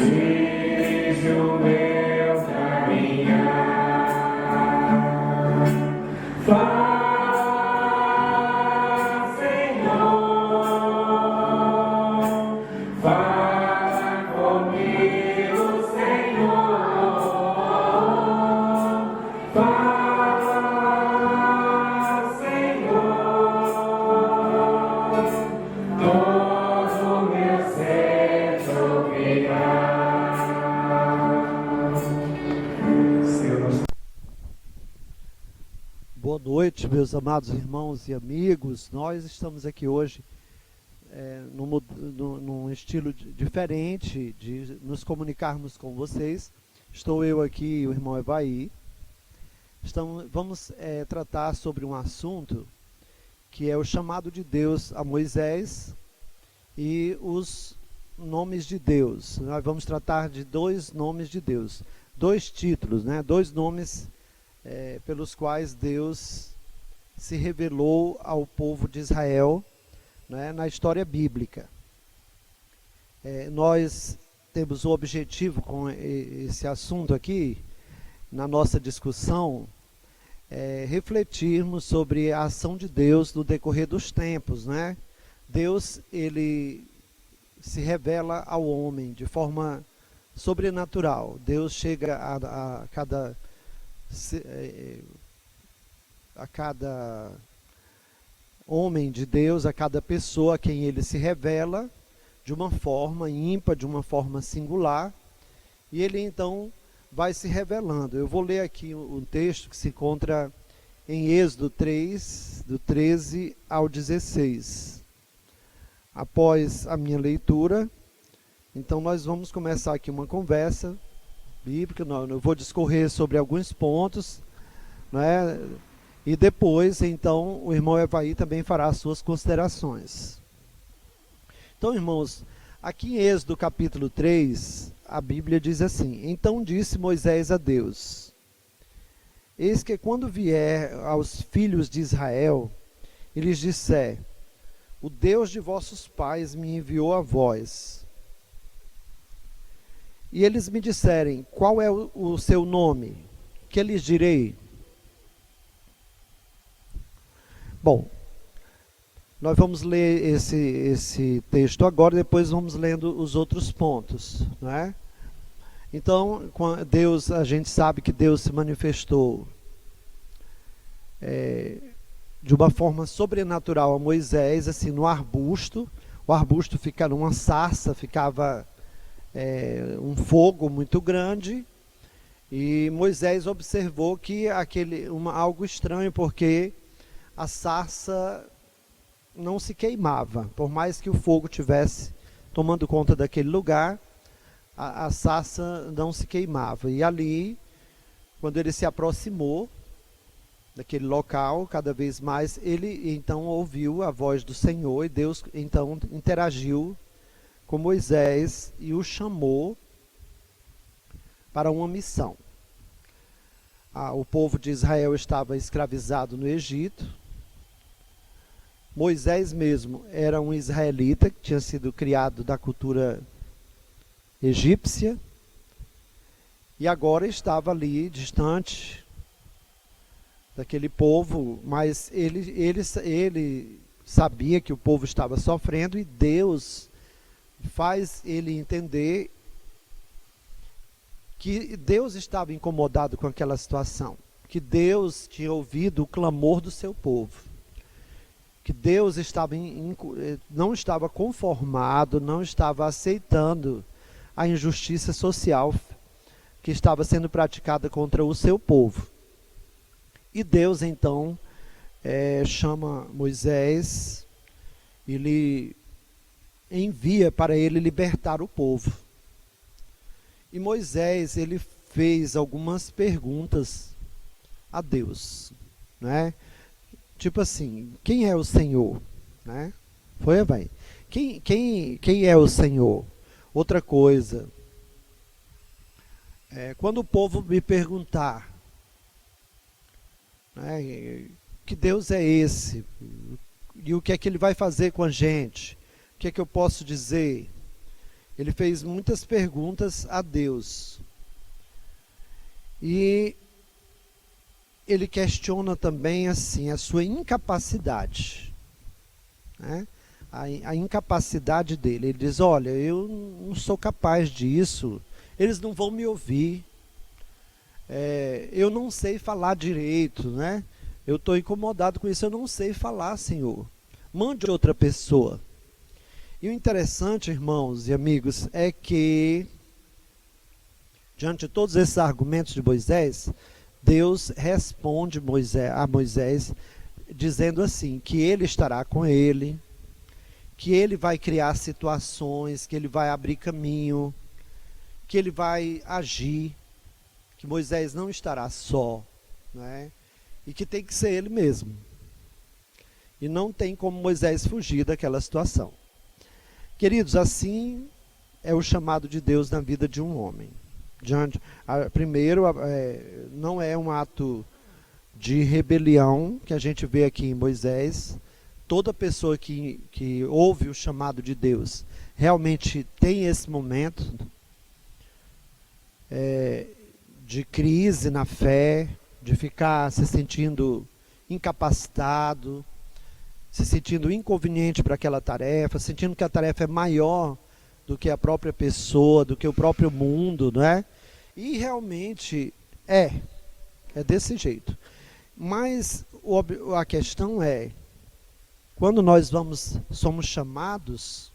seja o meu caminhar. Fala, Senhor, fala comigo, Senhor. Fala, Senhor, todo meu ser te ouvirá. Boa noite, meus amados irmãos e amigos. Nós estamos aqui hoje num estilo diferente de nos comunicarmos com vocês. Estou eu aqui e o irmão Evaí. Vamos tratar sobre um assunto que é o chamado de Deus a Moisés e os nomes de Deus. Nós vamos tratar de dois nomes de Deus, dois títulos, né? Dois nomes pelos quais Deus se revelou ao povo de Israel, né, na história bíblica. Nós temos o objetivo com esse assunto aqui, na nossa discussão, refletirmos sobre a ação de Deus no decorrer dos tempos, né? Deus, ele se revela ao homem de forma sobrenatural. Deus chega a cada homem de Deus, a cada pessoa a quem ele se revela de uma forma ímpar, de uma forma singular, e ele então vai se revelando. Eu vou ler aqui um texto que se encontra em Êxodo 3, do 13 ao 16. Após a minha leitura, então nós vamos começar aqui uma conversa bíblica. Eu vou discorrer sobre alguns pontos, né? E depois, então, o irmão Evaí também fará as suas considerações. Então, irmãos, aqui em Êxodo capítulo 3, a Bíblia diz assim: Então disse Moisés a Deus: Eis que quando vier aos filhos de Israel, e lhes disser: O Deus de vossos pais me enviou a vós. E eles me disserem: Qual é o seu nome? Que lhes direi? Bom, nós vamos ler esse texto agora, depois vamos lendo os outros pontos, não é? Então, Deus, a gente sabe que Deus se manifestou de uma forma sobrenatural a Moisés, assim, no arbusto. O arbusto fica numa sarça, ficava um fogo muito grande, e Moisés observou que algo estranho, porque a sarça não se queimava, por mais que o fogo tivesse tomando conta daquele lugar, a sarça não se queimava. E ali, quando ele se aproximou daquele local, cada vez mais, ele então ouviu a voz do Senhor, e Deus então interagiu com Moisés e o chamou para uma missão. O povo de Israel estava escravizado no Egito. Moisés mesmo era um israelita que tinha sido criado da cultura egípcia e agora estava ali distante daquele povo, mas ele sabia que o povo estava sofrendo, e Deus faz ele entender que Deus estava incomodado com aquela situação, que Deus tinha ouvido o clamor do seu povo, que Deus não estava conformado, não estava aceitando a injustiça social que estava sendo praticada contra o seu povo. E Deus então chama Moisés e lhe envia para ele libertar o povo. E Moisés, ele fez algumas perguntas a Deus, né? Tipo assim: quem é o Senhor? Né? Foi, vai. Quem é o Senhor? Outra coisa, quando o povo me perguntar, né, que Deus é esse? E o que é que ele vai fazer com a gente? O que é que eu posso dizer? ele fez muitas perguntas a Deus. E ele questiona também assim a sua incapacidade, né? A incapacidade dele. Ele diz: olha, eu não sou capaz disso, eles não vão me ouvir, eu não sei falar direito, né? Eu estou incomodado com isso, eu não sei falar, Senhor. Mande outra pessoa. E o interessante, irmãos e amigos, é que, diante de todos esses argumentos de Moisés, Deus responde a Moisés dizendo assim, que ele estará com ele, que ele vai criar situações, que ele vai abrir caminho, que ele vai agir, que Moisés não estará só, né? E que tem que ser ele mesmo. E não tem como Moisés fugir daquela situação. Queridos, assim é o chamado de Deus na vida de um homem. Primeiro, não é um ato de rebelião que a gente vê aqui em Moisés. Toda pessoa que ouve o chamado de Deus realmente tem esse momento de crise na fé, de ficar se sentindo incapacitado, se sentindo inconveniente para aquela tarefa, sentindo que a tarefa é maior do que a própria pessoa, do que o próprio mundo, não é? E realmente é desse jeito. Mas a questão é, quando nós somos chamados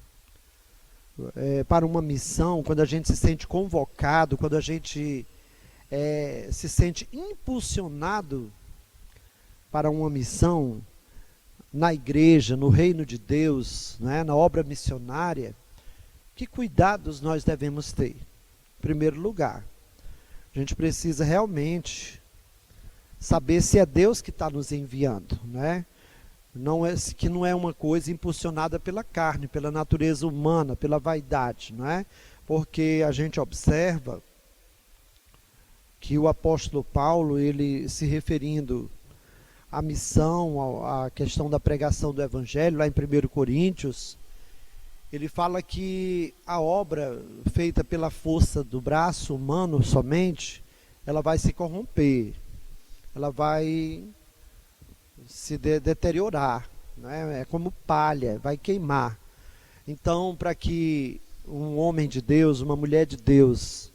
para uma missão, quando a gente se sente convocado, quando a gente se sente impulsionado para uma missão na igreja, no reino de Deus, né, na obra missionária, que cuidados nós devemos ter? Em primeiro lugar, a gente precisa realmente saber se é Deus que está nos enviando, né? Que não é uma coisa impulsionada pela carne, pela natureza humana, pela vaidade, não é? Porque a gente observa que o apóstolo Paulo, ele se referindo à missão, à questão da pregação do evangelho, lá em 1 Coríntios, ele fala que a obra feita pela força do braço humano somente, ela vai se corromper, ela vai se deteriorar, né? É como palha, vai queimar. Então, para que um homem de Deus, uma mulher de Deus,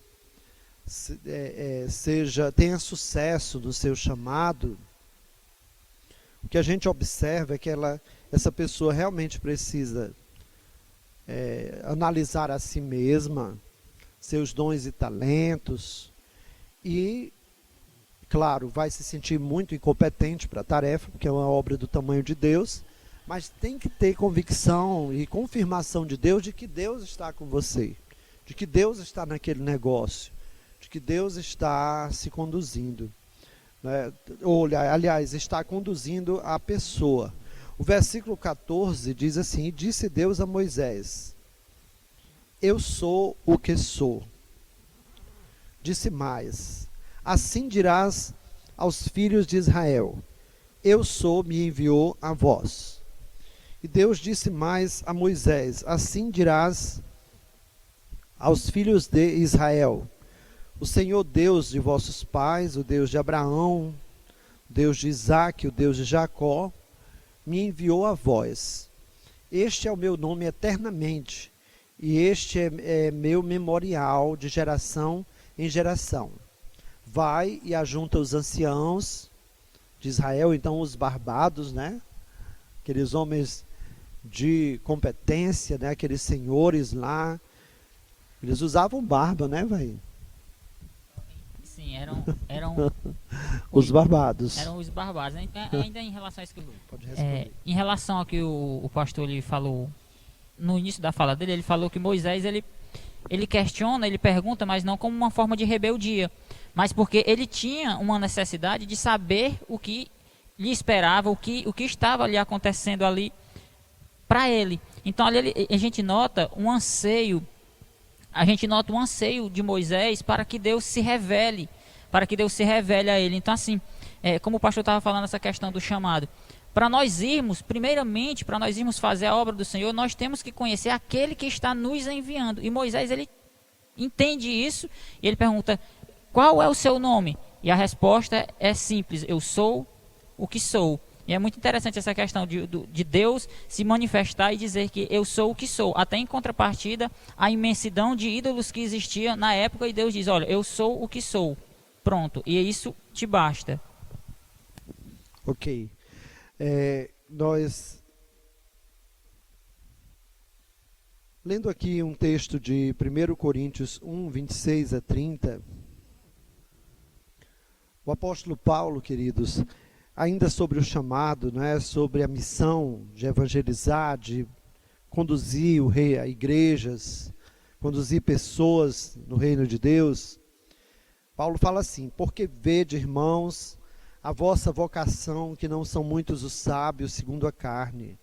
tenha sucesso no seu chamado, o que a gente observa é que essa pessoa realmente precisa analisar a si mesma, seus dons e talentos, e, claro, vai se sentir muito incompetente para a tarefa, porque é uma obra do tamanho de Deus, mas tem que ter convicção e confirmação de Deus, de que Deus está com você, de que Deus está naquele negócio, de que Deus está se conduzindo, né? Aliás, está conduzindo a pessoa. O versículo 14 diz assim: e disse Deus a Moisés: eu sou o que sou. Disse mais: assim dirás aos filhos de Israel: eu sou, me enviou a vós. E Deus disse mais a Moisés: assim dirás aos filhos de Israel: o Senhor Deus de vossos pais, o Deus de Abraão, o Deus de Isaque, o Deus de Jacó, me enviou a vós. Este é o meu nome eternamente, e este é meu memorial de geração em geração. Vai e ajunta os anciãos de Israel, então os barbados, né? Aqueles homens de competência, né? Aqueles senhores lá, eles usavam barba, né, velho? Sim, eram os barbados. Eram os barbados. Ainda em relação a isso que Pode responder. em relação ao que o pastor ele falou no início da fala dele, ele falou que Moisés ele questiona, ele pergunta, mas não como uma forma de rebeldia, mas porque ele tinha uma necessidade de saber o que lhe esperava, o que estava ali acontecendo ali para ele. Então ali a gente nota um anseio de Moisés para que Deus se revele a ele. Então assim, como o pastor estava falando essa questão do chamado, para nós irmos, primeiramente, para nós irmos fazer a obra do Senhor, nós temos que conhecer aquele que está nos enviando. E Moisés, ele entende isso e ele pergunta: qual é o seu nome? E a resposta é simples: eu sou o que sou. E é muito interessante essa questão de Deus se manifestar e dizer que eu sou o que sou. Até em contrapartida, a imensidão de ídolos que existia na época, e Deus diz: olha, eu sou o que sou. Pronto, e isso te basta. Ok. Nós, lendo aqui um texto de 1 Coríntios 1, 26 a 30, o apóstolo Paulo, queridos, ainda sobre o chamado, né, sobre a missão de evangelizar, de conduzir a igrejas, conduzir pessoas no reino de Deus, Paulo fala assim: porque vede, irmãos, a vossa vocação, que não são muitos os sábios segundo a carne,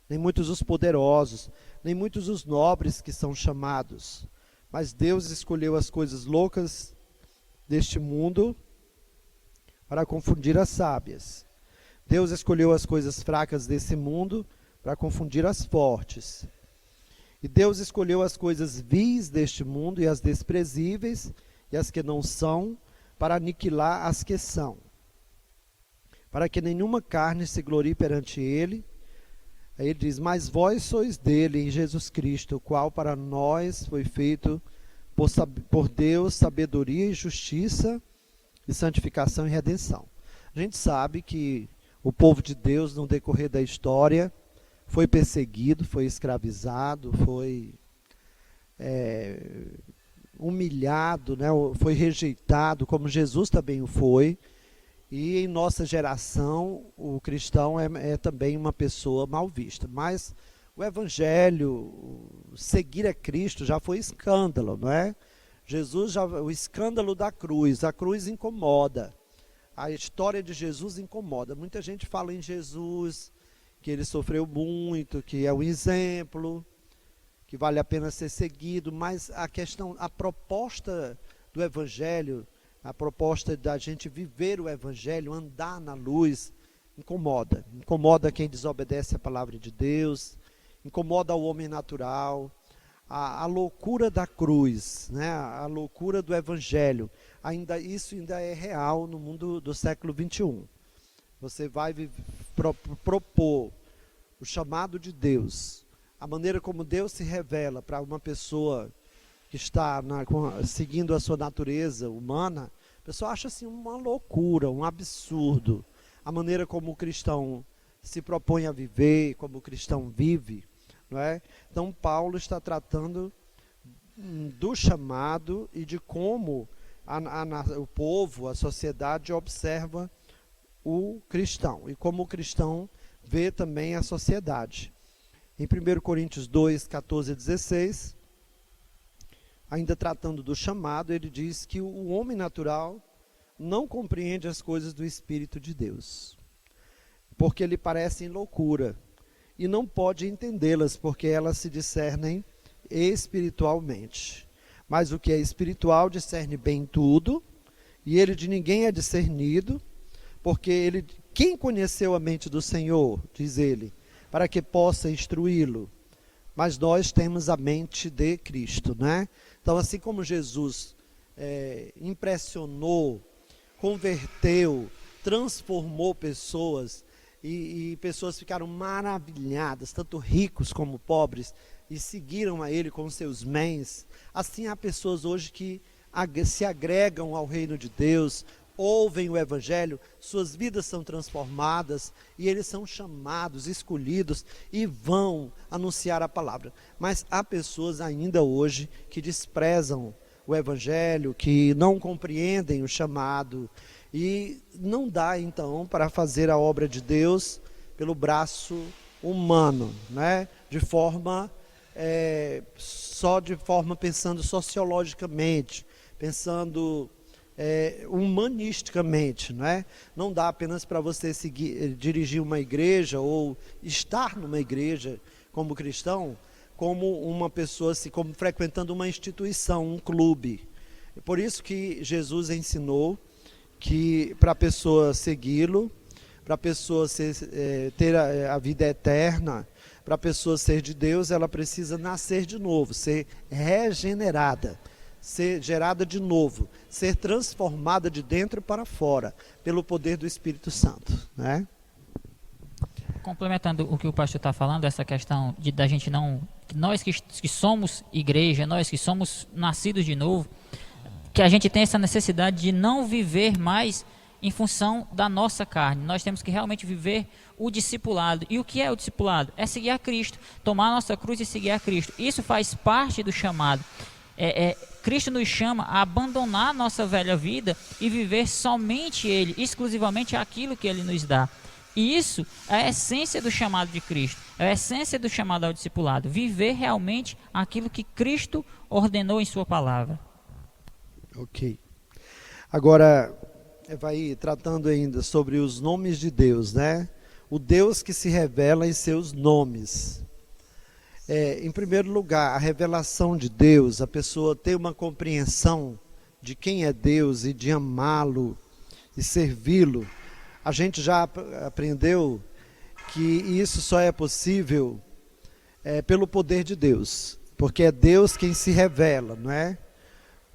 nem muitos os poderosos, nem muitos os nobres que são chamados, mas Deus escolheu as coisas loucas deste mundo para confundir as sábias. Deus escolheu as coisas fracas desse mundo para confundir as fortes. E Deus escolheu as coisas vis deste mundo e as desprezíveis e as que não são, para aniquilar as que são, para que nenhuma carne se glorie perante ele. Aí ele diz: mas vós sois dele, em Jesus Cristo, o qual para nós foi feito por Deus sabedoria e justiça, e santificação e redenção. A gente sabe que o povo de Deus, no decorrer da história, foi perseguido, foi escravizado, foi humilhado, né? Foi rejeitado, como Jesus também o foi. E em nossa geração, o cristão é também uma pessoa mal vista. Mas o evangelho, seguir a Cristo, já foi escândalo, não é? O escândalo da cruz, a cruz incomoda. A história de Jesus incomoda. Muita gente fala em Jesus, que ele sofreu muito, que é um exemplo, que vale a pena ser seguido, mas a proposta do evangelho, a proposta da gente viver o evangelho, andar na luz, incomoda. Incomoda quem desobedece a palavra de Deus, incomoda o homem natural. A loucura da cruz, né? A loucura do evangelho, isso ainda é real no mundo do século 21. Você vai propor o chamado de Deus, a maneira como Deus se revela para uma pessoa que está seguindo a sua natureza humana. A pessoa acha assim uma loucura, um absurdo, a maneira como o cristão se propõe a viver, como o cristão vive. Não é? Então Paulo está tratando do chamado e de como o povo, a sociedade observa o cristão e como o cristão vê também a sociedade. Em 1 Coríntios 2, 14 a 16, ainda tratando do chamado, ele diz que o homem natural não compreende as coisas do Espírito de Deus, porque lhe parecem loucura, e não pode entendê-las, porque elas se discernem espiritualmente. Mas o que é espiritual discerne bem tudo, e ele de ninguém é discernido, porque quem conheceu a mente do Senhor, diz ele, para que possa instruí-lo? Mas nós temos a mente de Cristo, né? Então, assim como Jesus impressionou, converteu, transformou pessoas, e pessoas ficaram maravilhadas, tanto ricos como pobres, e seguiram a ele com seus bens. Assim há pessoas hoje que se agregam ao reino de Deus, ouvem o evangelho, suas vidas são transformadas, e eles são chamados, escolhidos, e vão anunciar a palavra. Mas há pessoas ainda hoje que desprezam o evangelho, que não compreendem o chamado, e não dá então para fazer a obra de Deus pelo braço humano, né? Só de forma pensando sociologicamente, pensando humanisticamente, né? Não dá apenas para você dirigir uma igreja ou estar numa igreja como cristão, como uma pessoa, como frequentando uma instituição, um clube. Por isso que Jesus ensinou que para a pessoa segui-lo, para a pessoa ter a vida eterna, para a pessoa ser de Deus, ela precisa nascer de novo, ser regenerada, ser gerada de novo, ser transformada de dentro para fora, pelo poder do Espírito Santo, né? Complementando o que o pastor está falando, essa questão da gente não... Nós que somos igreja, nós que somos nascidos de novo, que a gente tem essa necessidade de não viver mais em função da nossa carne. Nós temos que realmente viver o discipulado. E o que é o discipulado? É seguir a Cristo, tomar a nossa cruz e seguir a Cristo. Isso faz parte do chamado. Cristo nos chama a abandonar a nossa velha vida e viver somente Ele, exclusivamente aquilo que Ele nos dá. E isso é a essência do chamado de Cristo, é a essência do chamado ao discipulado, viver realmente aquilo que Cristo ordenou em sua palavra. Ok. Agora, vai tratando ainda sobre os nomes de Deus, né? O Deus que se revela em seus nomes. Em primeiro lugar, a revelação de Deus, a pessoa ter uma compreensão de quem é Deus e de amá-lo e servi-lo. A gente já aprendeu que isso só é possível pelo poder de Deus, porque é Deus quem se revela, não é?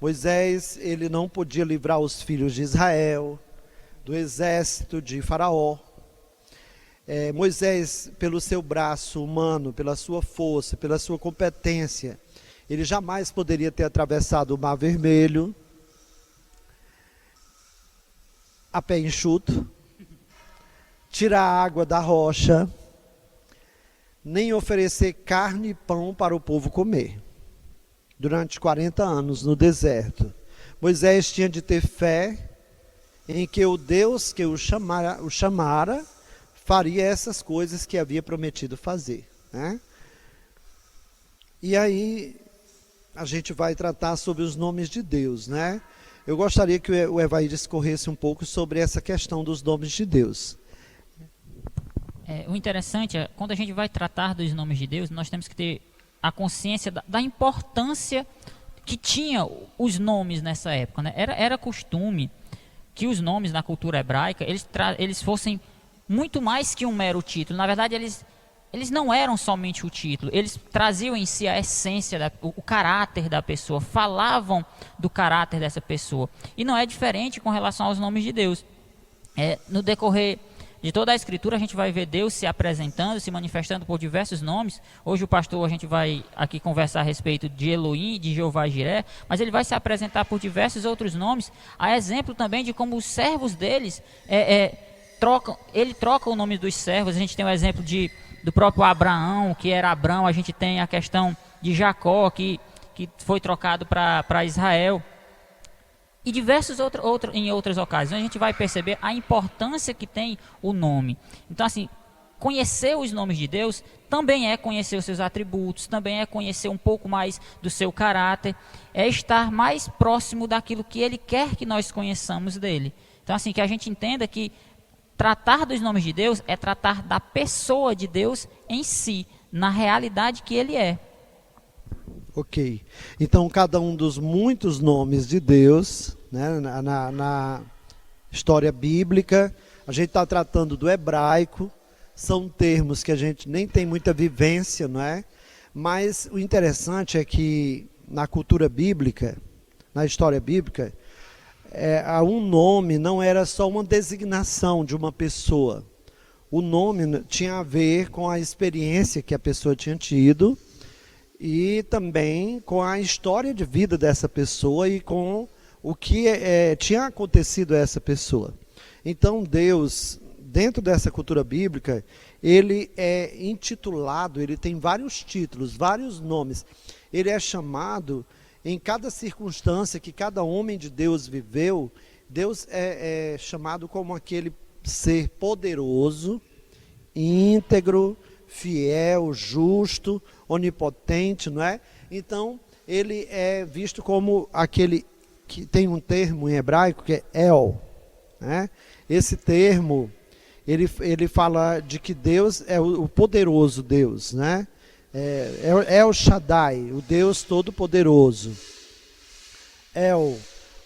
Moisés, ele não podia livrar os filhos de Israel do exército de Faraó. Moisés, pelo seu braço humano, pela sua força, pela sua competência, ele jamais poderia ter atravessado o Mar Vermelho a pé enxuto, tirar a água da rocha, nem oferecer carne e pão para o povo comer. Durante 40 anos no deserto, Moisés tinha de ter fé em que o Deus que o chamara faria essas coisas que havia prometido fazer, né? E aí a gente vai tratar sobre os nomes de Deus, né? Eu gostaria que o Evair discorresse um pouco sobre essa questão dos nomes de Deus. O interessante é, quando a gente vai tratar dos nomes de Deus, nós temos que ter a consciência da importância que tinha os nomes nessa época, né? Era costume que os nomes na cultura hebraica, eles fossem muito mais que um mero título. Na verdade, eles não eram somente o título, eles traziam em si a essência, o caráter da pessoa, falavam do caráter dessa pessoa. E não é diferente com relação aos nomes de Deus. No decorrer de toda a Escritura, a gente vai ver Deus se apresentando, se manifestando por diversos nomes. Hoje a gente vai aqui conversar a respeito de Elohim, de Jeová Jiré, mas ele vai se apresentar por diversos outros nomes, a exemplo também de como os servos deles ele troca o nome dos servos. A gente tem o exemplo do próprio Abraão, que era Abrão. A gente tem a questão de Jacó, que foi trocado para Israel. E diversos em outras ocasiões a gente vai perceber a importância que tem o nome. Então, assim, conhecer os nomes de Deus também é conhecer os seus atributos, também é conhecer um pouco mais do seu caráter, é estar mais próximo daquilo que Ele quer que nós conheçamos dele. Então, assim, que a gente entenda que tratar dos nomes de Deus é tratar da pessoa de Deus em si, na realidade que Ele é. Ok, então cada um dos muitos nomes de Deus, né, na história bíblica, a gente está tratando do hebraico, são termos que a gente nem tem muita vivência, não é? Mas o interessante é que na cultura bíblica, na história bíblica, um nome não era só uma designação de uma pessoa. O nome tinha a ver com a experiência que a pessoa tinha tido, e também com a história de vida dessa pessoa e com o que tinha acontecido a essa pessoa. Então Deus, dentro dessa cultura bíblica, ele é intitulado, ele tem vários títulos, vários nomes. Ele é chamado em cada circunstância que cada homem de Deus viveu. Deus é chamado como aquele ser poderoso, íntegro, fiel, justo, onipotente, não é? Então, ele é visto como aquele que tem um termo em hebraico que é El, né? Esse termo, ele fala de que Deus é o poderoso Deus, né? El Shaddai, o Deus todo-poderoso. El,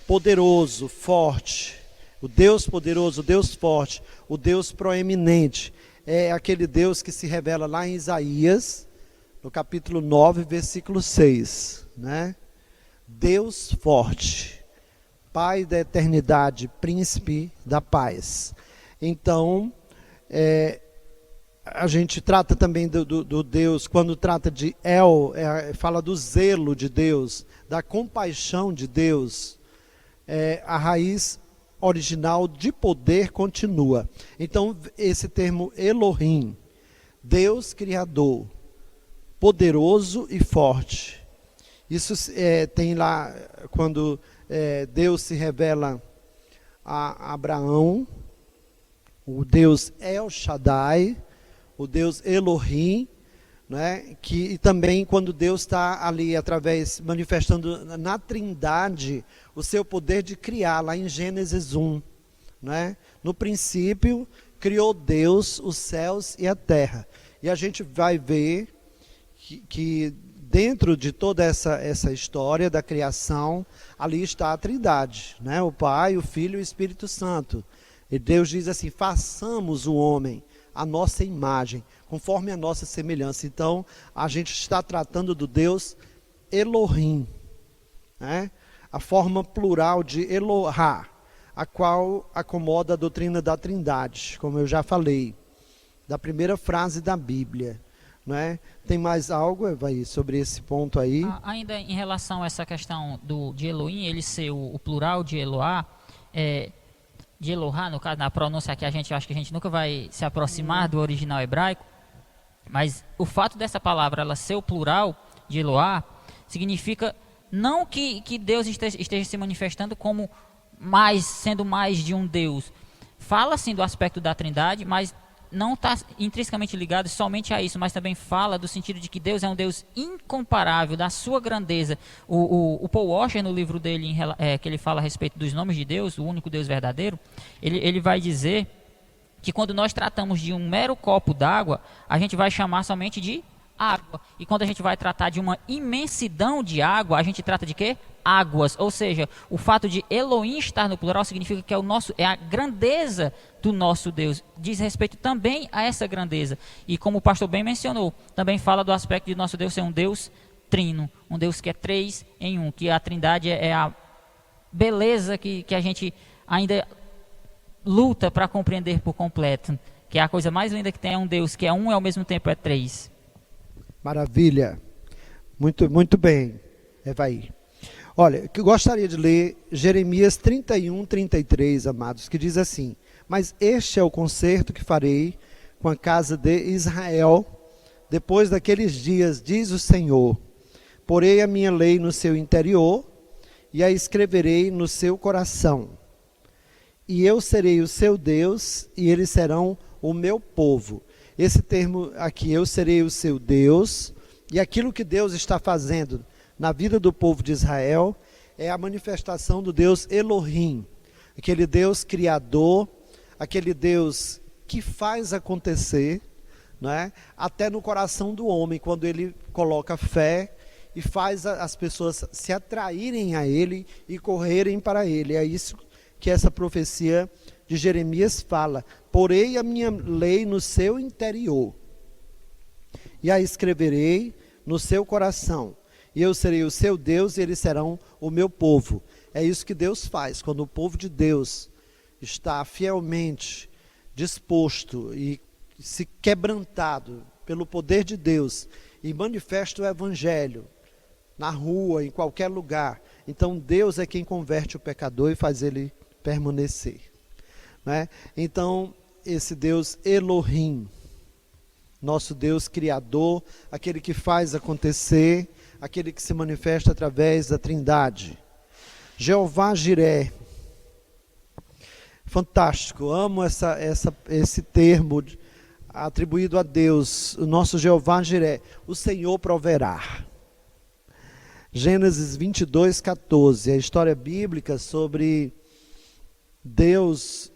poderoso, forte, O Deus poderoso, o Deus forte, o Deus proeminente, é aquele Deus que se revela lá em Isaías, no capítulo 9, versículo 6, né? Deus forte, Pai da eternidade, príncipe da paz. Então, a gente trata também do Deus, quando trata de fala do zelo de Deus, da compaixão de Deus. A raiz original de poder continua. Então, esse termo Elohim, Deus Criador, poderoso e forte. Isso tem lá, quando Deus se revela a Abraão, o Deus El Shaddai, o Deus Elohim, né? E também quando Deus está ali manifestando na Trindade o seu poder de criar, lá em Gênesis 1, né? No princípio criou Deus os céus e a terra, e a gente vai ver que dentro de toda essa história da criação, ali está a Trindade, né? O Pai, o Filho e o Espírito Santo. E Deus diz assim: façamos o homem a nossa imagem, conforme a nossa semelhança. Então, a gente está tratando do Deus Elohim, né? A forma plural de Elohá, a qual acomoda a doutrina da Trindade, como eu já falei, da primeira frase da Bíblia, né? Tem mais algo, Evaí, sobre esse ponto aí? Ainda em relação a essa questão de Elohim, ele ser o plural de Eloá, de Elohá, no caso, na pronúncia aqui, acho que a gente nunca vai se aproximar do original hebraico, mas o fato dessa palavra ela ser o plural de Eloá, significa não que Deus esteja se manifestando como sendo mais de um Deus. Fala sim do aspecto da Trindade, mas não está intrinsecamente ligado somente a isso, mas também fala do sentido de que Deus é um Deus incomparável, da sua grandeza. O Paul Washer, no livro dele, que ele fala a respeito dos nomes de Deus, o único Deus verdadeiro, ele vai dizer que quando nós tratamos de um mero copo d'água, a gente vai chamar somente de água. E quando a gente vai tratar de uma imensidão de água, a gente trata de quê? Águas. Ou seja, o fato de Elohim estar no plural significa que é a grandeza do nosso Deus. Diz respeito também a essa grandeza. E como o pastor bem mencionou, também fala do aspecto de nosso Deus ser um Deus trino, um Deus que é 3 em 1, que a Trindade é a beleza que a gente ainda luta para compreender por completo, que é a coisa mais linda que tem, é um Deus que é 1 e ao mesmo tempo é 3. Maravilha, muito, muito bem, Evaí. Olha, eu gostaria de ler Jeremias 31, 33, amados, que diz assim: mas este é o concerto que farei com a casa de Israel, depois daqueles dias, diz o Senhor, porei a minha lei no seu interior, e a escreverei no seu coração, e eu serei o seu Deus, e eles serão o meu povo. Esse termo aqui, eu serei o seu Deus, e aquilo que Deus está fazendo na vida do povo de Israel é a manifestação do Deus Elohim, aquele Deus criador, aquele Deus que faz acontecer, né? Até no coração do homem, quando ele coloca fé e faz as pessoas se atraírem a ele e correrem para ele. É isso que essa profecia de Jeremias fala: porei a minha lei no seu interior, e a escreverei no seu coração, e eu serei o seu Deus, e eles serão o meu povo. É isso que Deus faz, quando o povo de Deus está fielmente disposto e se quebrantado pelo poder de Deus, e manifesta o Evangelho na rua, em qualquer lugar. Então Deus é quem converte o pecador e faz ele permanecer, né? Então, esse Deus Elohim, nosso Deus criador, aquele que faz acontecer, aquele que se manifesta através da Trindade. Jeová Jiré, fantástico, amo esse termo atribuído a Deus, o nosso Jeová Jiré, o Senhor proverá. Gênesis 22, 14, a história bíblica sobre Deus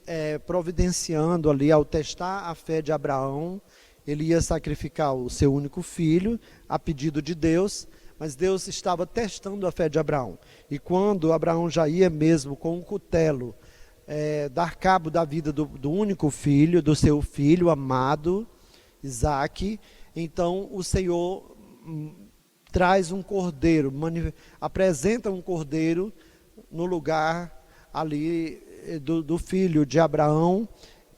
providenciando ali, ao testar a fé de Abraão. Ele ia sacrificar o seu único filho, a pedido de Deus, mas Deus estava testando a fé de Abraão. E quando Abraão já ia mesmo com um cutelo dar cabo da vida do único filho, do seu filho amado, Isaque. Então o Senhor traz um cordeiro, apresenta um cordeiro no lugar ali do filho de Abraão,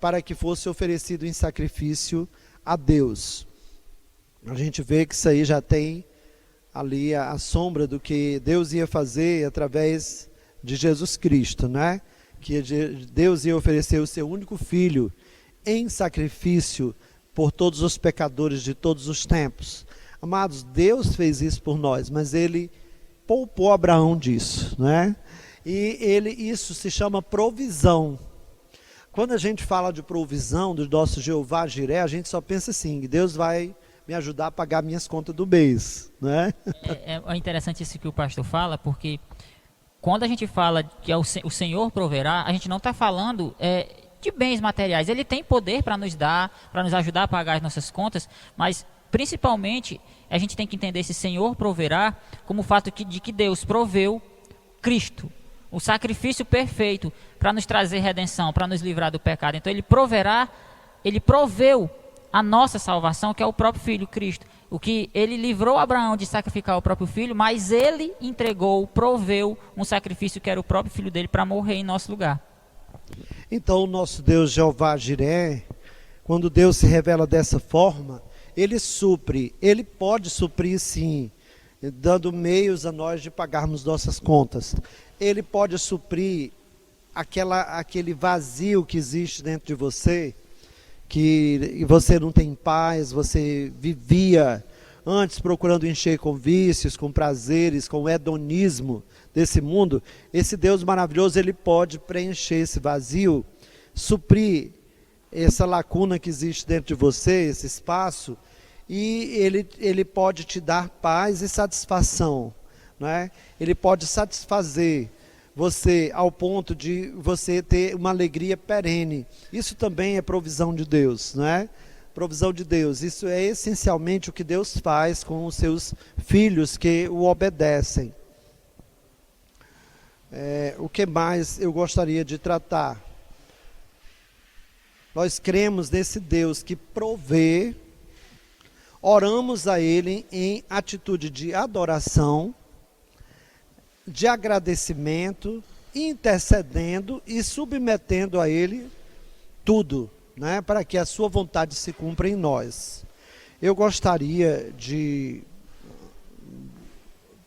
para que fosse oferecido em sacrifício a Deus. A gente vê que isso aí já tem ali a sombra do que Deus ia fazer através de Jesus Cristo, né? Que Deus ia oferecer o seu único filho em sacrifício por todos os pecadores de todos os tempos. Amados, Deus fez isso por nós, mas Ele poupou Abraão disso, né? E isso se chama provisão. Quando a gente fala de provisão do nosso Jeová Jiré, a gente só pensa assim: Deus vai me ajudar a pagar minhas contas do mês, né? É interessante isso que o pastor fala, porque quando a gente fala que o Senhor proverá, a gente não está falando de bens materiais. Ele tem poder para nos dar, para nos ajudar a pagar as nossas contas, mas principalmente a gente tem que entender esse Senhor proverá como o fato de que Deus proveu Cristo, o sacrifício perfeito para nos trazer redenção, para nos livrar do pecado. Então ele proverá, ele proveu a nossa salvação, que é o próprio Filho Cristo. O que ele livrou Abraão de sacrificar o próprio filho, mas ele entregou, proveu um sacrifício que era o próprio filho dele para morrer em nosso lugar. Então o nosso Deus Jeová Jiré, quando Deus se revela dessa forma, Ele supre, Ele pode suprir sim, dando meios a nós de pagarmos nossas contas. Ele pode suprir aquele vazio que existe dentro de você, que você não tem paz, você vivia antes procurando encher com vícios, com prazeres, com o hedonismo desse mundo. Esse Deus maravilhoso, Ele pode preencher esse vazio, suprir essa lacuna que existe dentro de você, esse espaço, e Ele pode te dar paz e satisfação, não é? Ele pode satisfazer você ao ponto de você ter uma alegria perene. Isso também é provisão de Deus, não é? Provisão de Deus. Isso é essencialmente o que Deus faz com os seus filhos que o obedecem. O que mais eu gostaria de tratar? Nós cremos nesse Deus que provê, oramos a Ele em atitude de adoração, de agradecimento, intercedendo e submetendo a Ele tudo, né, para que a sua vontade se cumpra em nós. Eu gostaria de,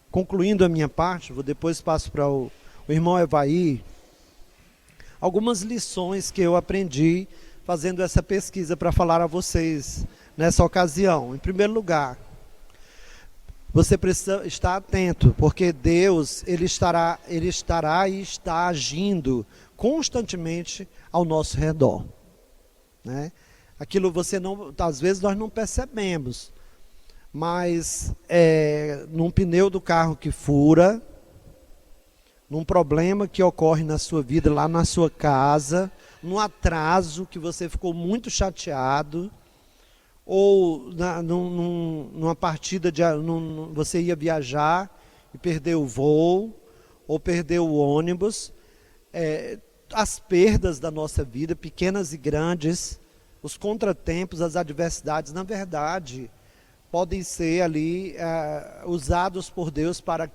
concluindo a minha parte, depois passo para o irmão Evaí, algumas lições que eu aprendi fazendo essa pesquisa para falar a vocês nessa ocasião. Em primeiro lugar, você precisa estar atento, porque Deus, Ele estará e está agindo constantemente ao nosso redor, né? Aquilo você não, às vezes nós não percebemos, mas num pneu do carro que fura, num problema que ocorre na sua vida, lá na sua casa, num atraso que você ficou muito chateado, ou numa partida, você ia viajar e perdeu o voo, ou perdeu o ônibus, as perdas da nossa vida, pequenas e grandes, os contratempos, as adversidades, na verdade, podem ser ali usados por Deus para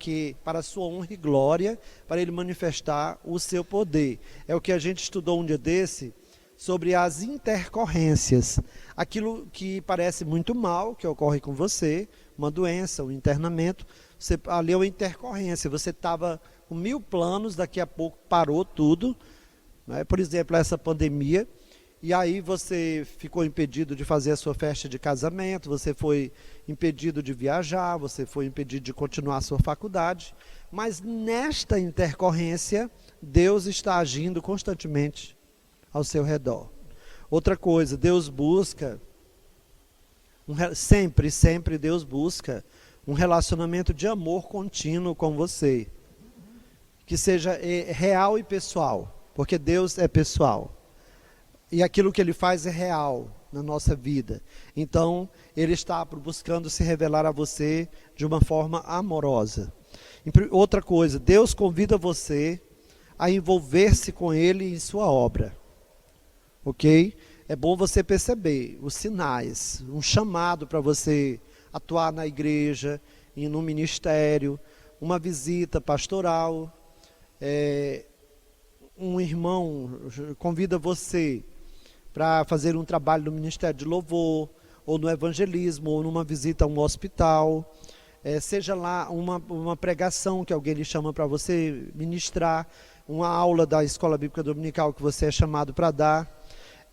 a sua honra e glória, para Ele manifestar o seu poder. É o que a gente estudou um dia desse, sobre as intercorrências. Aquilo que parece muito mal, que ocorre com você, uma doença, um internamento, ali é uma intercorrência. Você estava com 1000 planos, daqui a pouco parou tudo, né? Por exemplo, essa pandemia, e aí você ficou impedido de fazer a sua festa de casamento, você foi impedido de viajar, você foi impedido de continuar a sua faculdade, mas nesta intercorrência, Deus está agindo constantemente ao seu redor. Outra coisa, Deus busca, sempre Deus busca um relacionamento de amor contínuo com você, que seja real e pessoal, porque Deus é pessoal, e aquilo que Ele faz é real na nossa vida. Então, Ele está buscando se revelar a você de uma forma amorosa. Outra coisa, Deus convida você a envolver-se com ele em sua obra. Ok? É bom você perceber os sinais, um chamado para você atuar na igreja, e no ministério, uma visita pastoral, um irmão convida você para fazer um trabalho no ministério de louvor, ou no evangelismo, ou numa visita a um hospital, seja lá uma pregação que alguém lhe chama para você ministrar, uma aula da escola bíblica dominical que você é chamado para dar.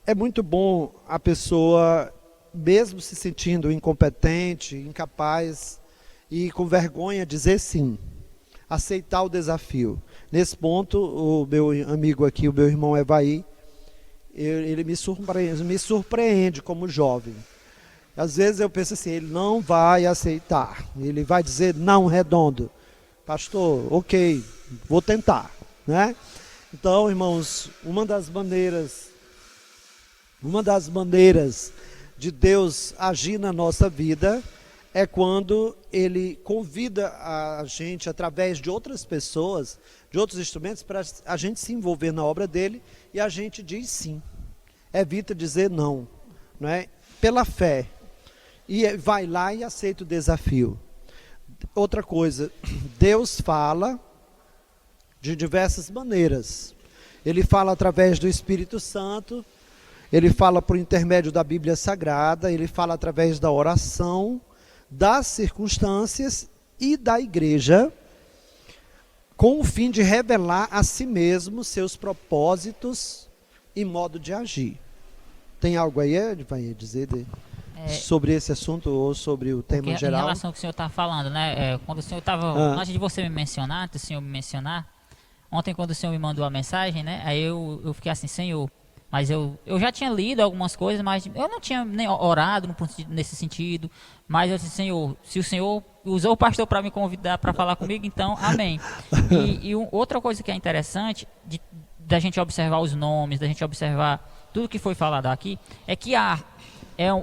É muito bom a pessoa, mesmo se sentindo incompetente, incapaz e com vergonha, dizer sim, aceitar o desafio. Nesse ponto, o meu amigo aqui, o meu irmão Evaí, ele me surpreende como jovem. Às vezes eu penso assim, ele não vai aceitar, ele vai dizer não redondo. Pastor, ok, vou tentar, né? Então, irmãos, uma das maneiras de Deus agir na nossa vida é quando Ele convida a gente, através de outras pessoas, de outros instrumentos, para a gente se envolver na obra dele, e a gente diz sim. Evita dizer não, não é? Pela fé. E vai lá e aceita o desafio. Outra coisa, Deus fala de diversas maneiras. Ele fala através do Espírito Santo, ele fala por intermédio da Bíblia Sagrada, ele fala através da oração, das circunstâncias e da igreja, com o fim de revelar a si mesmo seus propósitos e modo de agir. Tem algo aí, vai dizer sobre esse assunto ou sobre o tema geral? Em relação ao que o senhor está falando, né? Quando o senhor estava, antes de você me mencionar, antes do senhor me mencionar, ontem quando o senhor me mandou a mensagem, né? Aí eu fiquei assim, Senhor, mas eu já tinha lido algumas coisas, mas eu não tinha nem orado nesse sentido. Mas eu disse, Senhor, se o Senhor usou o pastor para me convidar para falar comigo, então amém. Outra coisa que é interessante da gente observar os nomes, da gente observar tudo que foi falado aqui, é que é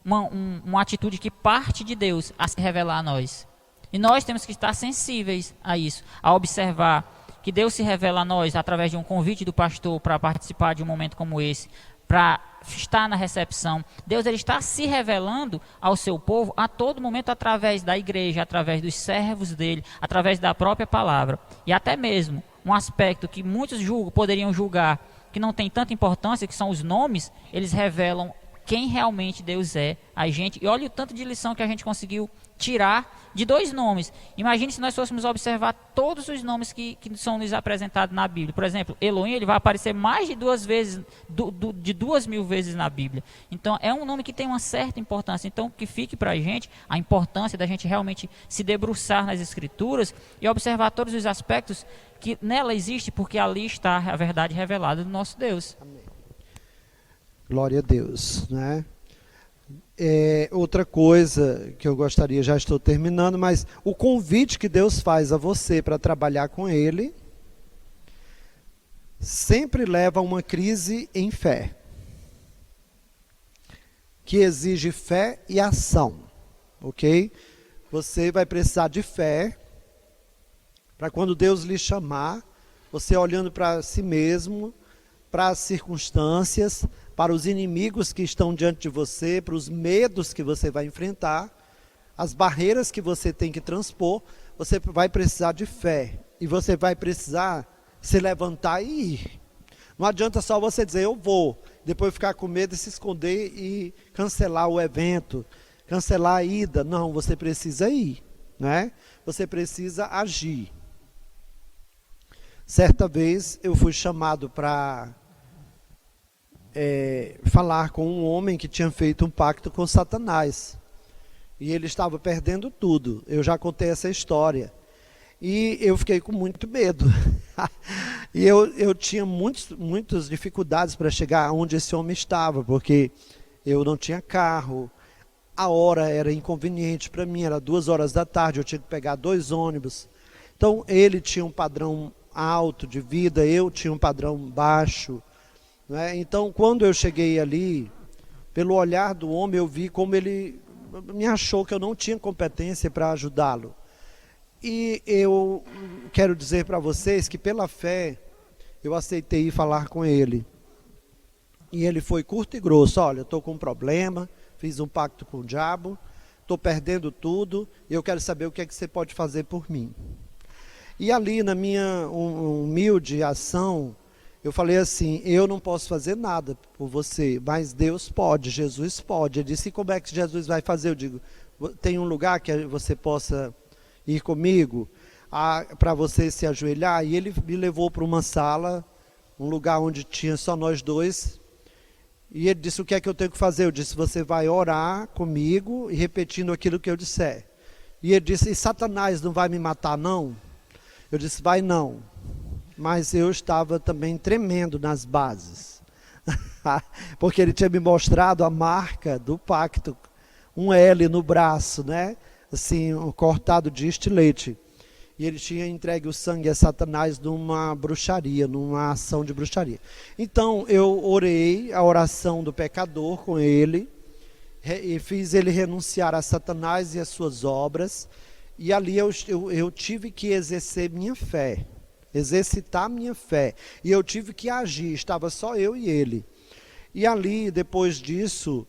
uma atitude que parte de Deus a se revelar a nós. E nós temos que estar sensíveis a isso, a observar que Deus se revela a nós através de um convite do pastor para participar de um momento como esse, para estar na recepção. Deus, ele está se revelando ao seu povo a todo momento através da igreja, através dos servos dele, através da própria palavra. E até mesmo um aspecto que muitos poderiam julgar que não tem tanta importância, que são os nomes, eles revelam quem realmente Deus é a gente. E olha o tanto de lição que a gente conseguiu tirar de 2 nomes. Imagine se nós fôssemos observar todos os nomes que são nos apresentados na Bíblia. Por exemplo, Elohim, ele vai aparecer mais de 2 vezes, de 2.000 vezes na Bíblia. Então, é um nome que tem uma certa importância. Então, que fique para a gente a importância da gente realmente se debruçar nas Escrituras e observar todos os aspectos que nela existe, porque ali está a verdade revelada do nosso Deus. Amém. Glória a Deus, né? Outra coisa que eu gostaria, já estou terminando, mas o convite que Deus faz a você para trabalhar com Ele sempre leva a uma crise em fé, que exige fé e ação, ok? Você vai precisar de fé para quando Deus lhe chamar, você olhando para si mesmo, para as circunstâncias, para os inimigos que estão diante de você, para os medos que você vai enfrentar, as barreiras que você tem que transpor, você vai precisar de fé. E você vai precisar se levantar e ir. Não adianta só você dizer, eu vou, depois ficar com medo e se esconder e cancelar o evento, cancelar a ida. Não, você precisa ir, né? Você precisa agir. Certa vez eu fui chamado para falar com um homem que tinha feito um pacto com Satanás. E ele estava perdendo tudo. Eu já contei essa história. E eu fiquei com muito medo. E eu tinha muitas dificuldades para chegar onde esse homem estava, porque eu não tinha carro, a hora era inconveniente para mim, era 2 horas da tarde, eu tinha que pegar 2 ônibus. Então ele tinha um padrão alto de vida, eu tinha um padrão baixo. Né? Então quando eu cheguei ali, pelo olhar do homem eu vi como ele me achou que eu não tinha competência para ajudá-lo. E eu quero dizer para vocês que pela fé eu aceitei ir falar com ele. E ele foi curto e grosso: olha, estou com um problema, fiz um pacto com o diabo, estou perdendo tudo, e eu quero saber o que é que você pode fazer por mim. E ali na minha humilde ação, eu falei assim: eu não posso fazer nada por você, mas Deus pode, Jesus pode. Ele disse: e como é que Jesus vai fazer? Eu digo: tem um lugar que você possa ir comigo para você se ajoelhar? E ele me levou para uma sala, um lugar onde tinha só nós dois. E ele disse: o que é que eu tenho que fazer? Eu disse: você vai orar comigo e repetindo aquilo que eu disser. E ele disse: e Satanás não vai me matar não? Eu disse: vai não. Mas eu estava também tremendo nas bases. Porque ele tinha me mostrado a marca do pacto, um L no braço, né? Assim, cortado de estilete. E ele tinha entregue o sangue a Satanás numa bruxaria, numa ação de bruxaria. Então eu orei a oração do pecador com ele, e fiz ele renunciar a Satanás e as suas obras. E ali eu tive que exercer minha fé, exercitar minha fé. E eu tive que agir, estava só eu e ele. E ali, depois disso,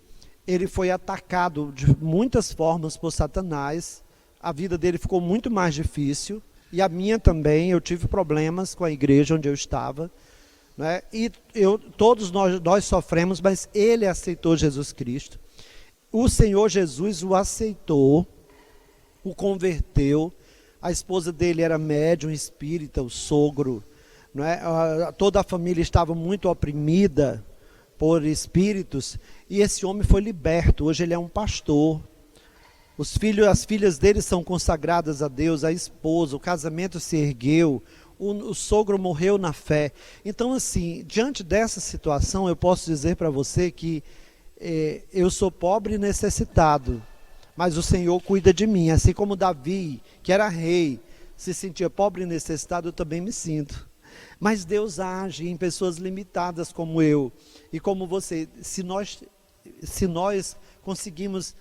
ele foi atacado de muitas formas por Satanás. A vida dele ficou muito mais difícil, e a minha também. Eu tive problemas com a igreja onde eu estava, né? E todos nós sofremos, mas ele aceitou Jesus Cristo. O Senhor Jesus o aceitou, o converteu. A esposa dele era médium espírita, o sogro, não é? Toda a família estava muito oprimida por espíritos, e esse homem foi liberto. Hoje ele é um pastor. As filhas dele são consagradas a Deus, a esposa, o casamento se ergueu, o sogro morreu na fé. Então, assim, diante dessa situação, eu posso dizer para você que eu sou pobre e necessitado, mas o Senhor cuida de mim. Assim como Davi, que era rei, se sentia pobre e necessitado, eu também me sinto. Mas Deus age em pessoas limitadas como eu e como você. Se nós conseguimos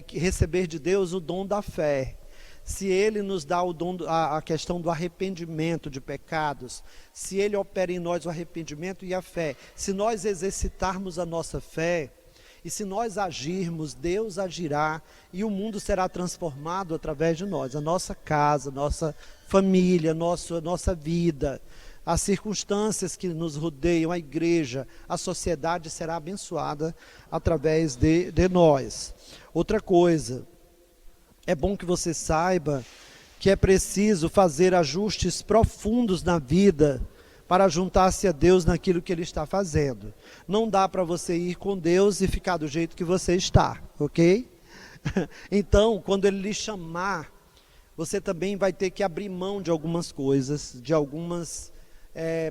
receber de Deus o dom da fé, se Ele nos dá o dom, a questão do arrependimento de pecados, se Ele opera em nós o arrependimento e a fé, se nós exercitarmos a nossa fé, e se nós agirmos, Deus agirá, e o mundo será transformado através de nós. A nossa casa, nossa família, nossa vida, as circunstâncias que nos rodeiam, a igreja, a sociedade será abençoada através de nós. Outra coisa, é bom que você saiba que é preciso fazer ajustes profundos na vida para juntar-se a Deus naquilo que Ele está fazendo. Não dá para você ir com Deus e ficar do jeito que você está, ok? Então, quando Ele lhe chamar, você também vai ter que abrir mão de algumas coisas, de algumas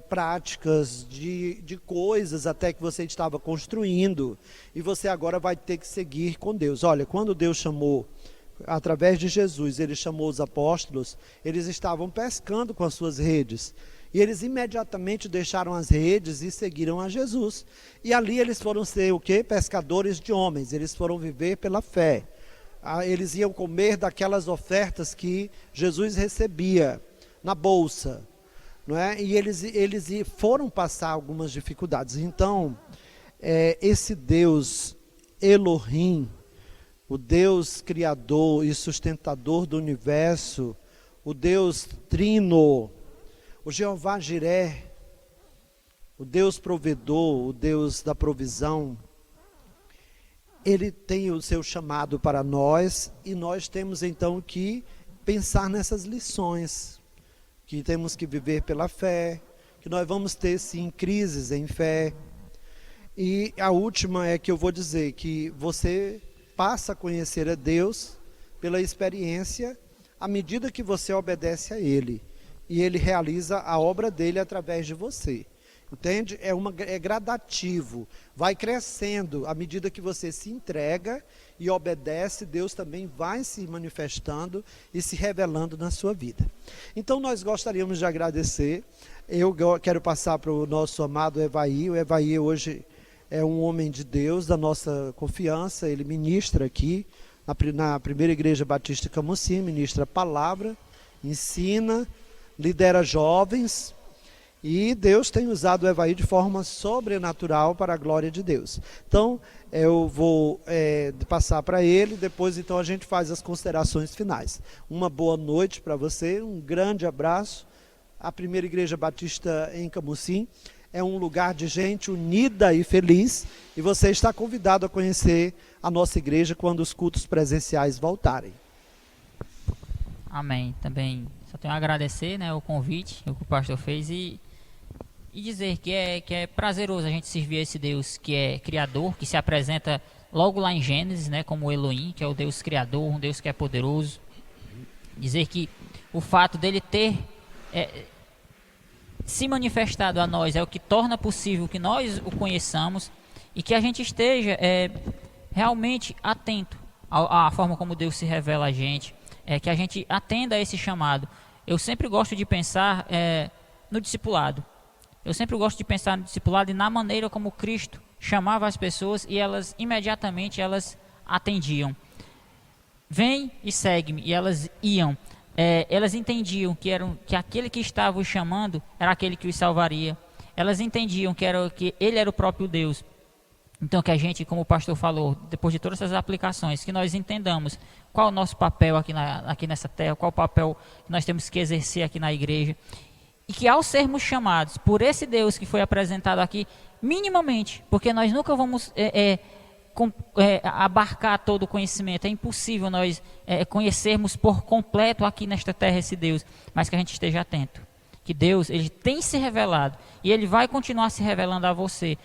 práticas, de coisas até que você estava construindo, e você agora vai ter que seguir com Deus. Olha, quando Deus chamou, através de Jesus, Ele chamou os apóstolos, eles estavam pescando com as suas redes, e eles imediatamente deixaram as redes e seguiram a Jesus. E ali eles foram ser o quê? Pescadores de homens. Eles foram viver pela fé. Eles iam comer daquelas ofertas que Jesus recebia na bolsa, não é? E eles foram passar algumas dificuldades. Então, esse Deus Elohim, o Deus criador e sustentador do universo, o Deus Trino, o Jeová Jiré, o Deus provedor, o Deus da provisão, Ele tem o seu chamado para nós, e nós temos então que pensar nessas lições, que temos que viver pela fé, que nós vamos ter sim crises em fé. E a última é que eu vou dizer que você passa a conhecer a Deus pela experiência, à medida que você obedece a Ele, e Ele realiza a obra dele através de você. Entende? É gradativo, vai crescendo à medida que você se entrega e obedece. Deus também vai se manifestando e se revelando na sua vida. Então nós gostaríamos de agradecer. Eu quero passar para o nosso amado Evaí. O Evaí hoje é um homem de Deus, da nossa confiança. Ele ministra aqui na Primeira Igreja Batista Camusim, ministra a palavra, ensina, lidera jovens, e Deus tem usado o Evaí de forma sobrenatural para a glória de Deus. Então, eu vou passar para ele, depois então a gente faz as considerações finais. Uma boa noite para você, um grande abraço. A Primeira Igreja Batista em Camusim é um lugar de gente unida e feliz, e você está convidado a conhecer a nossa igreja quando os cultos presenciais voltarem. Amém. Também só tenho a agradecer, né, o convite que o pastor fez e dizer que é prazeroso a gente servir a esse Deus que é criador, que se apresenta logo lá em Gênesis, né, como Elohim, que é o Deus criador, um Deus que é poderoso. Dizer que o fato dele ter se manifestado a nós é o que torna possível que nós o conheçamos e que a gente esteja realmente atento à forma como Deus se revela a gente, que a gente atenda a esse chamado. Eu sempre gosto de pensar no discipulado. Eu sempre gosto de pensar no discipulado e na maneira como Cristo chamava as pessoas e elas imediatamente atendiam. Vem e segue-me, e elas iam. Elas entendiam que aquele que estava os chamando era aquele que os salvaria. Elas entendiam que ele era o próprio Deus. Então que a gente, como o pastor falou, depois de todas essas aplicações, que nós entendamos qual é o nosso papel aqui nessa terra, qual o papel que nós temos que exercer aqui na igreja. E que ao sermos chamados por esse Deus que foi apresentado aqui, minimamente, porque nós nunca vamos abarcar todo o conhecimento, é impossível nós conhecermos por completo aqui nesta terra esse Deus, mas que a gente esteja atento, que Deus, ele tem se revelado, e ele vai continuar se revelando a você,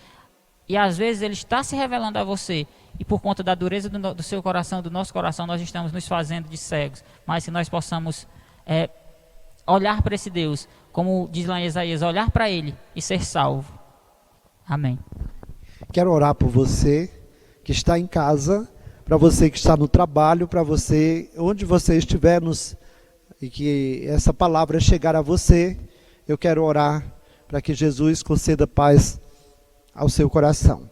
e às vezes ele está se revelando a você, e por conta da dureza do seu coração, do nosso coração, nós estamos nos fazendo de cegos, mas que nós possamos olhar para esse Deus, como diz lá em Isaías, olhar para ele e ser salvo. Amém. Quero orar por você que está em casa, para você que está no trabalho, para você, onde você estiver, e que essa palavra chegar a você. Eu quero orar para que Jesus conceda paz ao seu coração.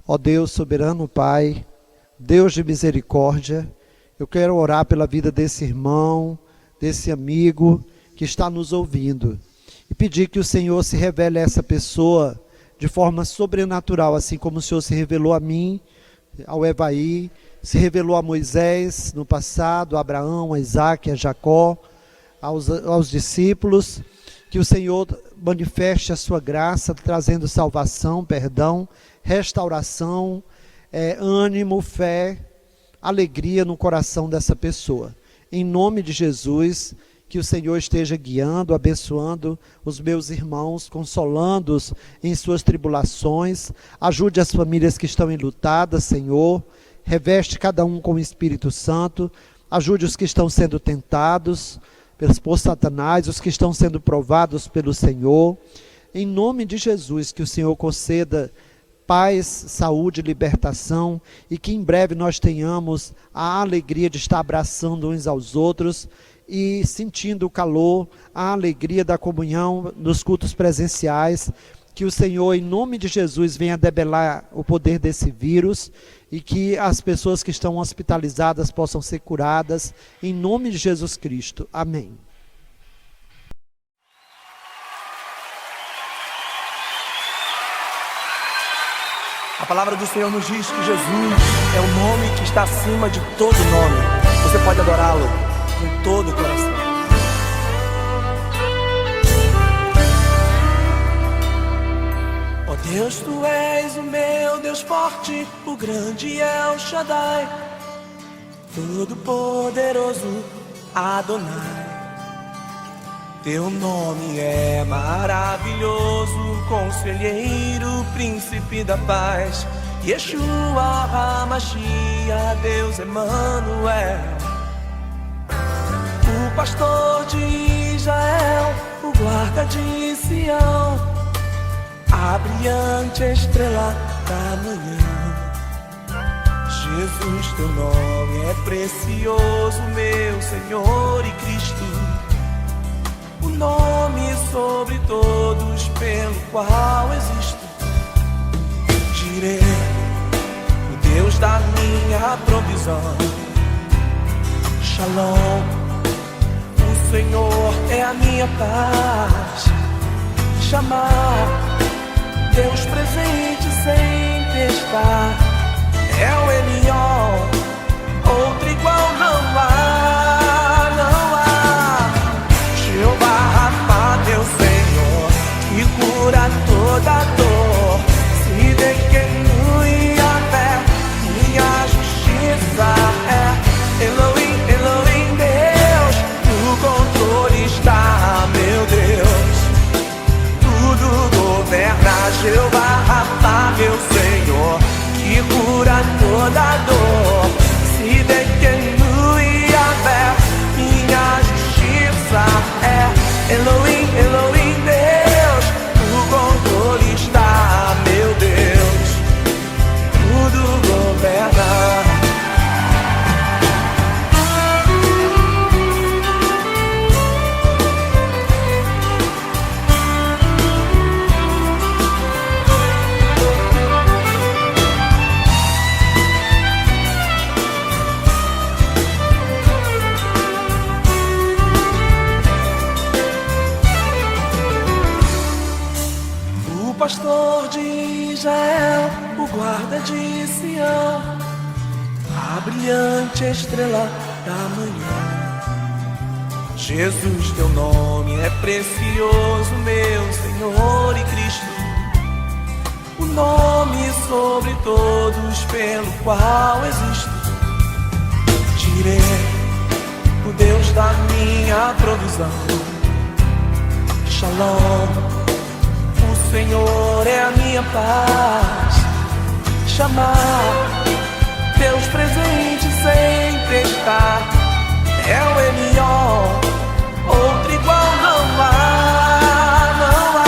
Ó Deus soberano Pai, Deus de misericórdia, eu quero orar pela vida desse irmão, desse amigo que está nos ouvindo, e pedir que o Senhor se revele a essa pessoa de forma sobrenatural, assim como o Senhor se revelou a mim, ao Evaí, se revelou a Moisés no passado, a Abraão, a Isaac, a Jacó, aos discípulos. Que o Senhor manifeste a sua graça, trazendo salvação, perdão, restauração, ânimo, fé, alegria no coração dessa pessoa. Em nome de Jesus, que o Senhor esteja guiando, abençoando os meus irmãos, consolando-os em suas tribulações. Ajude as famílias que estão enlutadas, Senhor. Reveste cada um com o Espírito Santo. Ajude os que estão sendo tentados por Satanás, os que estão sendo provados pelo Senhor. Em nome de Jesus, que o Senhor conceda paz, saúde, libertação, e que em breve nós tenhamos a alegria de estar abraçando uns aos outros e sentindo o calor, a alegria da comunhão nos cultos presenciais. Que o Senhor, em nome de Jesus, venha debelar o poder desse vírus e que as pessoas que estão hospitalizadas possam ser curadas, em nome de Jesus Cristo. Amém. A palavra do Senhor nos diz que Jesus é o nome que está acima de todo nome. Você pode adorá-lo com todo o coração. Ó Deus, Tu és o meu Deus forte, o grande El Shaddai, todo-poderoso Adonai. Teu nome é maravilhoso, conselheiro, príncipe da paz, Yeshua HaMashiach, Deus Emanuel. O pastor de Israel, o guarda de Sião, a brilhante estrela da manhã. Jesus, Teu nome é precioso, meu Senhor e Cristo, o nome sobre todos pelo qual existo. Jireh, o Deus da minha provisão. Shalom, o O Senhor é a minha paz. Chamar Deus presente sem testar. É o Elion, outro igual não há, não há. Jeová Rafa, meu Senhor, que cura toda dor. Se declinui a fé, minha justiça é Elohim, Elohim, Deus. No controle está, meu Deus. Tudo governa. Jeová Rafa, meu Senhor, que cura toda dor. Se declinui a fé, minha justiça é Elohim, Elohim, Deus. No controle está, meu Deus. Tudo governa. O pastor de Israel, o guarda de Sião, a brilhante estrela da manhã. Jesus, teu nome é precioso, meu Senhor e Cristo. O nome sobre todos pelo qual existo. Tirei o Deus da minha provisão. Shalom. O Senhor é a minha paz. Chamar Deus presente sem prestar. É o Elion, outro igual não há, não há.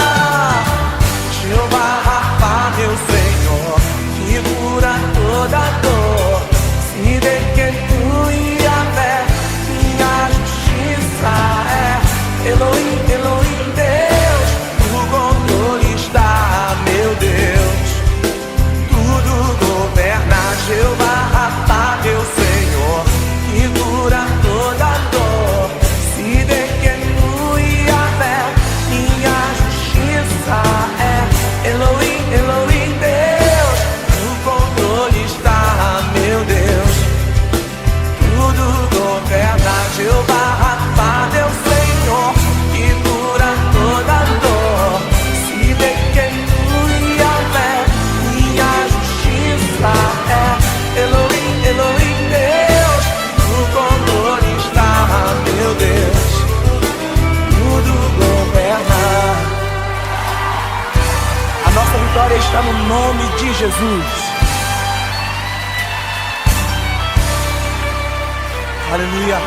Jeová Rafa, meu Senhor, que cura toda dor. Se declinui a fé, minha justiça é Elohim, Elohim, Deus. No controle está, meu Deus. Tudo governa. Jeová Rafa, meu Senhor, que cura toda dor. Se declinui a fé, minha justiça é Elohim, Elohim, Deus. No controle está, meu Deus. Tudo governa. Jeová Rafa, meu Senhor, que cura toda dor. Se declinui a fé, minha justiça é Elohim, Elohim, Deus. No controle está, meu Deus. Tudo governa. A nossa vitória está no nome de Jesus. Aleluia.